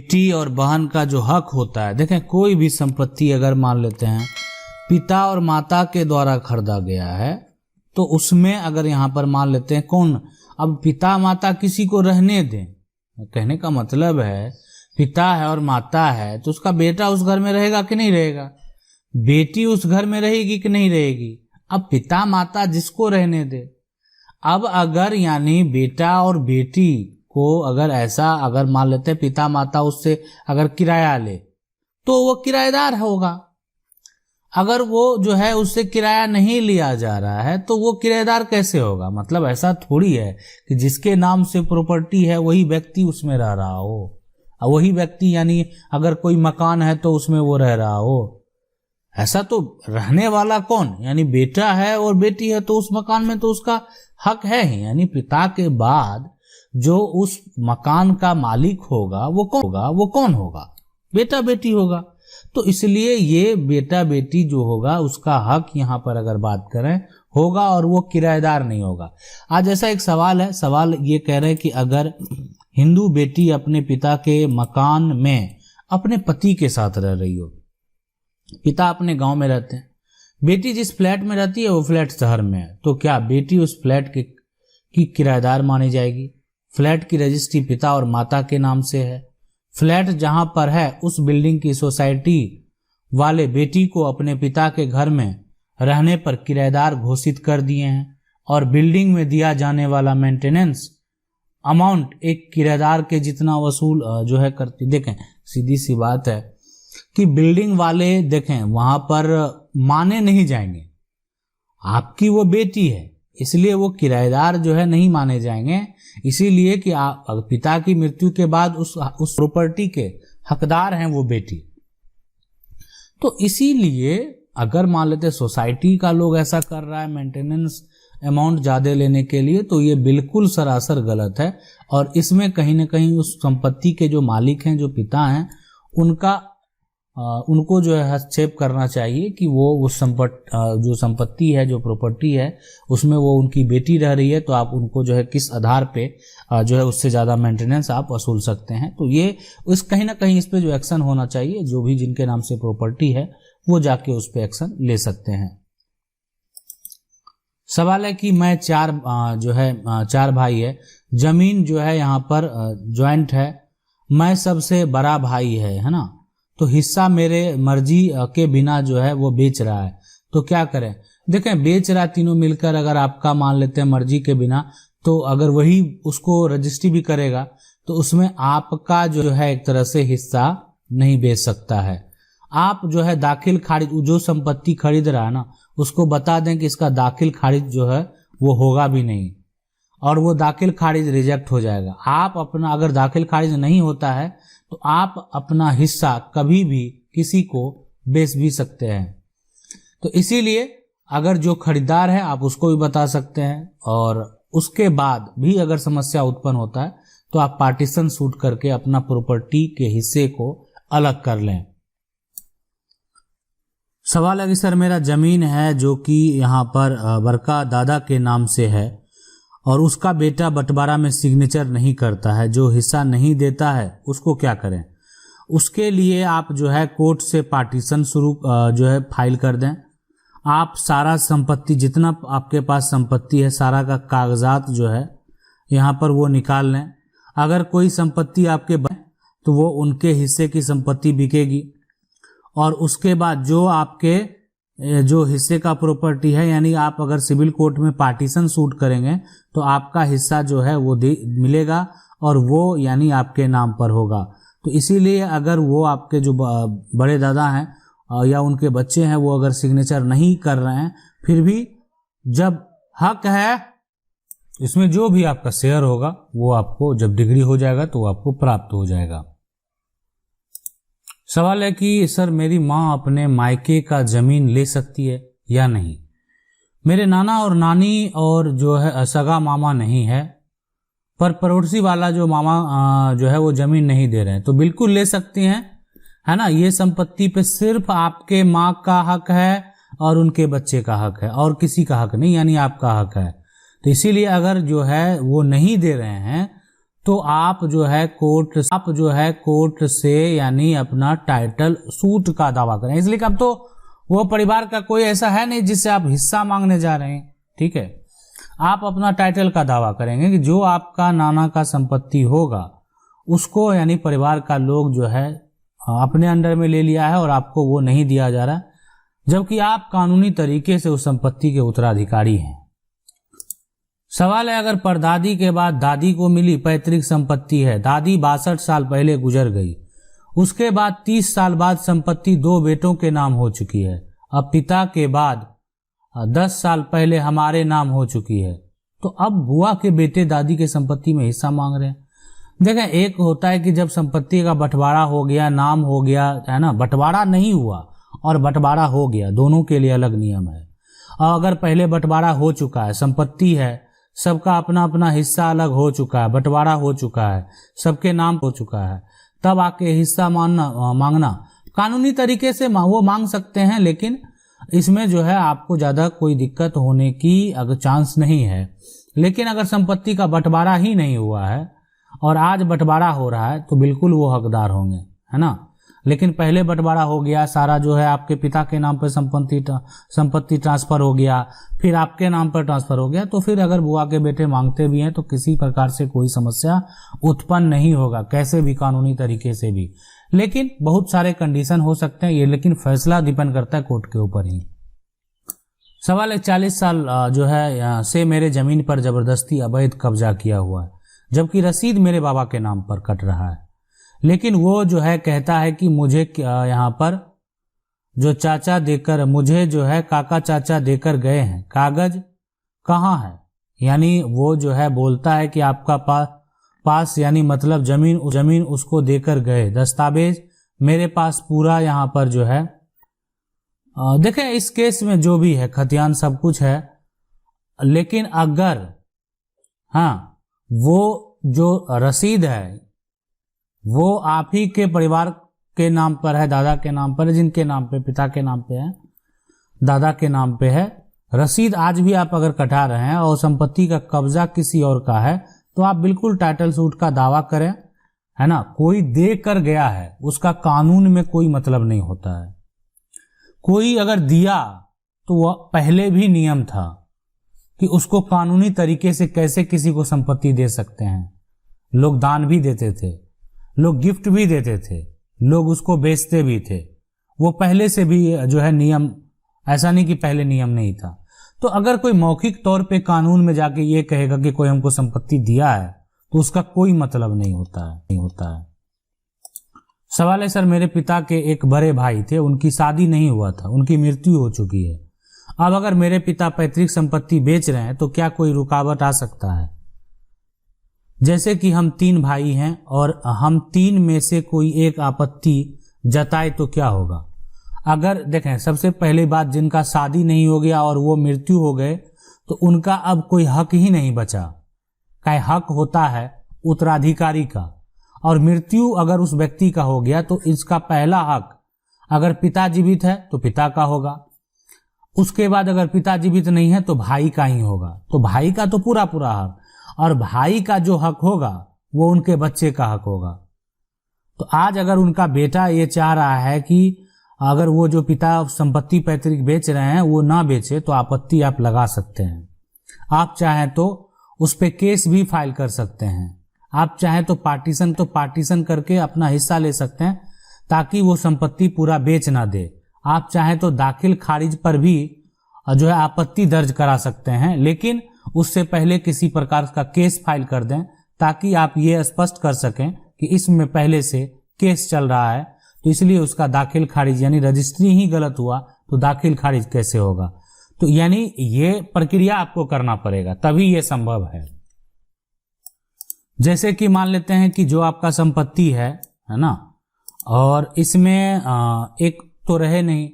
बेटी और बहन का जो हक होता है, देखें कोई भी संपत्ति अगर मान लेते हैं पिता और माता के द्वारा खरीदा गया है तो उसमें अगर यहाँ पर मान लेते हैं कौन, अब पिता माता किसी को रहने दें, कहने का मतलब है पिता है और माता है तो उसका बेटा उस घर में रहेगा कि नहीं रहेगा, बेटी उस घर में रहेगी कि नहीं रहेगी। अब पिता माता जिसको रहने दे। अब अगर यानी बेटा और बेटी को अगर ऐसा अगर मान लेते हैं पिता माता उससे अगर किराया ले तो वो किराएदार होगा। अगर वो जो है उससे किराया नहीं लिया जा रहा है तो वो किराएदार कैसे होगा। मतलब ऐसा थोड़ी है कि जिसके नाम से प्रॉपर्टी है वही व्यक्ति उसमें रह रहा हो, वही व्यक्ति यानी अगर कोई मकान है तो उसमें वो रह रहा हो। ऐसा तो रहने वाला कौन, यानी बेटा है और बेटी है तो उस मकान में तो उसका हक है ही। यानी पिता के बाद जो उस मकान का मालिक होगा वो कौन होगा, बेटा बेटी होगा। तो इसलिए ये बेटा बेटी जो होगा उसका हक यहाँ पर अगर बात करें होगा और वो किराएदार नहीं होगा। आज ऐसा एक सवाल है, सवाल ये कह रहे हैं कि अगर हिंदू बेटी अपने पिता के मकान में अपने पति के साथ रह रही हो, पिता अपने गांव में रहते हैं, बेटी जिस फ्लैट में रहती है वो फ्लैट शहर में है, तो क्या बेटी उस फ्लैट की किराएदार मानी जाएगी। फ्लैट की रजिस्ट्री पिता और माता के नाम से है। फ्लैट जहां पर है उस बिल्डिंग की सोसाइटी वाले बेटी को अपने पिता के घर में रहने पर किराएदार घोषित कर दिए हैं और बिल्डिंग में दिया जाने वाला मेंटेनेंस अमाउंट एक किराएदार के जितना वसूल जो है करती। देखें सीधी सी बात है कि बिल्डिंग वाले देखें वहां पर माने नहीं जाएंगे, आपकी वो बेटी है इसलिए वो किराएदार जो है नहीं माने जाएंगे, इसीलिए कि पिता की मृत्यु के बाद उस प्रॉपर्टी के हकदार हैं वो बेटी। तो इसीलिए अगर मान लेते सोसाइटी का लोग ऐसा कर रहा है मेंटेनेंस अमाउंट ज्यादा लेने के लिए तो ये बिल्कुल सरासर गलत है और इसमें कहीं ना कहीं उस संपत्ति के जो मालिक हैं जो पिता हैं उनको जो है हस्तक्षेप करना चाहिए कि वो उस जो संपत्ति है जो प्रॉपर्टी है उसमें वो उनकी बेटी रह रही है तो आप उनको जो है किस आधार पे जो है उससे ज़्यादा मेंटेनेंस आप वसूल सकते हैं। तो ये उस कहीं ना कहीं इस पे जो एक्शन होना चाहिए, जो भी जिनके नाम से प्रॉपर्टी है वो जाके उस पे एक्शन ले सकते हैं। सवाल है कि मैं चार भाई है, जमीन जो है यहाँ पर ज्वाइंट है, मैं सबसे बड़ा भाई है ना, तो हिस्सा मेरे मर्जी के बिना जो है वो बेच रहा है तो क्या करें। देखें बेच रहा तीनों मिलकर अगर आपका मान लेते हैं मर्जी के बिना, तो अगर वही उसको रजिस्ट्री भी करेगा तो उसमें आपका जो है एक तरह से हिस्सा नहीं बेच सकता है। आप जो है दाखिल खारिज जो संपत्ति खरीद रहा है ना उसको बता दें कि इसका दाखिल खारिज जो है वो होगा भी नहीं और वो दाखिल खारिज रिजेक्ट हो जाएगा। आप अपना अगर दाखिल खारिज नहीं होता है तो आप अपना हिस्सा कभी भी किसी को बेच भी सकते हैं। तो इसीलिए अगर जो खरीदार है आप उसको भी बता सकते हैं और उसके बाद भी अगर समस्या उत्पन्न होता है तो आप पार्टीशन सूट करके अपना प्रॉपर्टी के हिस्से को अलग कर लें। सवाल है कि सर मेरा जमीन है जो कि यहाँ पर बड़का दादा के नाम से है और उसका बेटा बंटवारा में सिग्नेचर नहीं करता है, जो हिस्सा नहीं देता है उसको क्या करें। उसके लिए आप जो है कोर्ट से पार्टीशन जो है फाइल कर दें। आप सारा संपत्ति जितना आपके पास संपत्ति है सारा का कागजात जो है यहाँ पर वो निकाल लें। अगर कोई संपत्ति आपके तो वो उनके हिस्से की संपत्ति बिकेगी और उसके बाद जो आपके जो हिस्से का प्रॉपर्टी है यानी आप अगर सिविल कोर्ट में पार्टीशन सूट करेंगे तो आपका हिस्सा जो है वो मिलेगा और वो यानी आपके नाम पर होगा। तो इसीलिए अगर वो आपके जो बड़े दादा हैं या उनके बच्चे हैं वो अगर सिग्नेचर नहीं कर रहे हैं फिर भी जब हक है इसमें जो भी आपका शेयर होगा वो आपको जब डिग्री हो जाएगा तो वो आपको प्राप्त हो जाएगा। सवाल है कि सर मेरी माँ अपने मायके का जमीन ले सकती है या नहीं। मेरे नाना और नानी और जो है सगा मामा नहीं है पर पड़ोसी वाला जो मामा जो है वो जमीन नहीं दे रहे हैं तो बिल्कुल ले सकती हैं, है ना। ये संपत्ति पे सिर्फ आपके माँ का हक है और उनके बच्चे का हक है और किसी का हक नहीं, यानी आपका हक है। तो इसीलिए अगर जो है वो नहीं दे रहे हैं तो आप जो है कोर्ट से यानी अपना टाइटल सूट का दावा करें। इसलिए कि अब तो वो परिवार का कोई ऐसा है नहीं जिससे आप हिस्सा मांगने जा रहे हैं, ठीक है। आप अपना टाइटल का दावा करेंगे कि जो आपका नाना का संपत्ति होगा उसको यानी परिवार का लोग जो है अपने अंडर में ले लिया है और आपको वो नहीं दिया जा रहा, जबकि आप कानूनी तरीके से उस संपत्ति के उत्तराधिकारी हैं। सवाल है, अगर परदादी के बाद दादी को मिली पैतृक संपत्ति है, दादी 62 साल पहले गुजर गई, उसके बाद 30 साल बाद संपत्ति 2 बेटों के नाम हो चुकी है, अब पिता के बाद 10 साल पहले हमारे नाम हो चुकी है, तो अब बुआ के बेटे दादी के संपत्ति में हिस्सा मांग रहे हैं। देखें, एक होता है कि जब संपत्ति का बंटवारा हो गया, नाम हो गया है ना, बंटवारा नहीं हुआ और बंटवारा हो गया, दोनों के लिए अलग नियम है। और अगर पहले बंटवारा हो चुका है, संपत्ति है, सबका अपना अपना हिस्सा अलग हो चुका है, बंटवारा हो चुका है, सबके नाम हो चुका है, तब आके हिस्सा मांगना कानूनी तरीके से वो मांग सकते हैं, लेकिन इसमें जो है आपको ज्यादा कोई दिक्कत होने की अगर चांस नहीं है। लेकिन अगर संपत्ति का बंटवारा ही नहीं हुआ है और आज बंटवारा हो रहा है तो बिल्कुल वो हकदार होंगे, है ना। लेकिन पहले बंटवारा हो गया, सारा जो है आपके पिता के नाम पर संपत्ति ट्रांसफर हो गया, फिर आपके नाम पर ट्रांसफर हो गया, तो फिर अगर बुआ के बेटे मांगते भी हैं तो किसी प्रकार से कोई समस्या उत्पन्न नहीं होगा, कैसे भी कानूनी तरीके से भी। लेकिन बहुत सारे कंडीशन हो सकते हैं ये, लेकिन फैसला डिपेंड करता है कोर्ट के ऊपर ही। सवाल है, 40 साल जो है से मेरे जमीन पर जबरदस्ती अवैध कब्जा किया हुआ है, जबकि रसीद मेरे बाबा के नाम पर कट रहा है, लेकिन वो जो है कहता है कि मुझे यहाँ पर जो चाचा देकर, मुझे जो है काका चाचा देकर गए हैं, कागज कहाँ है। यानी वो जो है बोलता है कि आपका पास यानी मतलब जमीन उसको देकर गए, दस्तावेज मेरे पास पूरा यहाँ पर जो है। देखें, इस केस में जो भी है खतियान सब कुछ है, लेकिन अगर हाँ वो जो रसीद है वो आप ही के परिवार के नाम पर है, दादा के नाम पर है, जिनके नाम पे पिता के नाम पे है, दादा के नाम पे है, रसीद आज भी आप अगर कटा रहे हैं और संपत्ति का कब्जा किसी और का है, तो आप बिल्कुल टाइटल सूट का दावा करें, है ना। कोई दे कर गया है उसका कानून में कोई मतलब नहीं होता है। कोई अगर दिया तो वह पहले भी नियम था कि उसको कानूनी तरीके से कैसे किसी को संपत्ति दे सकते हैं। लोग दान भी देते थे, लोग गिफ्ट भी देते थे, लोग उसको बेचते भी थे, वो पहले से भी जो है नियम, ऐसा नहीं कि पहले नियम नहीं था। तो अगर कोई मौखिक तौर पे कानून में जाके ये कहेगा कि कोई हमको संपत्ति दिया है तो उसका कोई मतलब नहीं होता है। सवाल है, सर मेरे पिता के एक बड़े भाई थे, उनकी शादी नहीं हुआ था, उनकी मृत्यु हो चुकी है, अब अगर मेरे पिता पैतृक संपत्ति बेच रहे हैं तो क्या कोई रुकावट आ सकता है। जैसे कि हम 3 भाई हैं और हम 3 में से कोई एक आपत्ति जताए तो क्या होगा। अगर देखें, सबसे पहली बात, जिनका शादी नहीं हो गया और वो मृत्यु हो गए तो उनका अब कोई हक ही नहीं बचा। क्या हक होता है उत्तराधिकारी का, और मृत्यु अगर उस व्यक्ति का हो गया तो इसका पहला हक अगर पिता जीवित है तो पिता का होगा, उसके बाद अगर पिता जीवित नहीं है तो भाई का ही होगा। तो भाई का तो पूरा हक, और भाई का जो हक होगा वो उनके बच्चे का हक होगा। तो आज अगर उनका बेटा ये चाह रहा है कि अगर वो जो पिता संपत्ति पैतृक बेच रहे हैं वो ना बेचे, तो आपत्ति आप लगा सकते हैं। आप चाहें तो उस पे केस भी फाइल कर सकते हैं, आप चाहें तो पार्टीशन करके अपना हिस्सा ले सकते हैं ताकि वो संपत्ति पूरा बेच ना दे। आप चाहें तो दाखिल खारिज पर भी जो है आपत्ति दर्ज करा सकते हैं, लेकिन उससे पहले किसी प्रकार का केस फाइल कर दें ताकि आप ये स्पष्ट कर सकें कि इसमें पहले से केस चल रहा है, तो इसलिए उसका दाखिल खारिज यानी रजिस्ट्री ही गलत हुआ तो दाखिल खारिज कैसे होगा। तो यानी ये प्रक्रिया आपको करना पड़ेगा, तभी ये संभव है। जैसे कि मान लेते हैं कि जो आपका संपत्ति है ना, और इसमें एक तो रहे नहीं,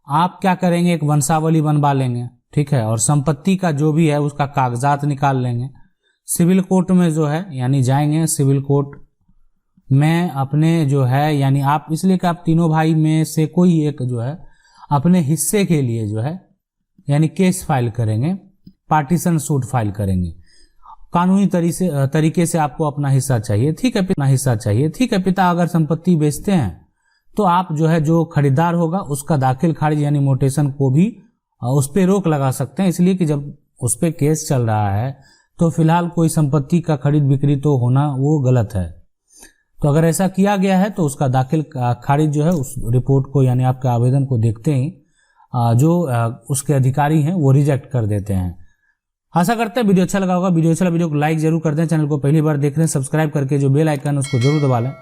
आप क्या करेंगे, एक वंशावली बनवा लेंगे, ठीक है, और संपत्ति का जो भी है उसका कागजात निकाल लेंगे, सिविल कोर्ट में जो है यानी जाएंगे, सिविल कोर्ट में अपने जो है यानी आप इसलिए कि आप तीनों भाई में से कोई एक जो है अपने हिस्से के लिए जो है यानी केस फाइल करेंगे, पार्टीशन सूट फाइल करेंगे। कानूनी तरीके से आपको अपना हिस्सा चाहिए, ठीक है, अपना हिस्सा चाहिए, ठीक है। पिता अगर संपत्ति बेचते हैं तो आप जो है, जो खरीदार होगा उसका दाखिल खारिज यानी मोटेशन को भी उस पर रोक लगा सकते हैं, इसलिए कि जब उस पर केस चल रहा है तो फिलहाल कोई संपत्ति का खरीद बिक्री तो होना वो गलत है। तो अगर ऐसा किया गया है तो उसका दाखिल खारिज जो है उस रिपोर्ट को यानी आपके आवेदन को देखते ही जो उसके अधिकारी हैं वो रिजेक्ट कर देते हैं। आशा करते हैं वीडियो अच्छा लगा होगा। वीडियो अच्छा लगा वीडियो को लाइक जरूर कर दें। चैनल को पहली बार देख रहे हैं सब्सक्राइब करके जो बेल आइकन उसको जरूर दबा लें।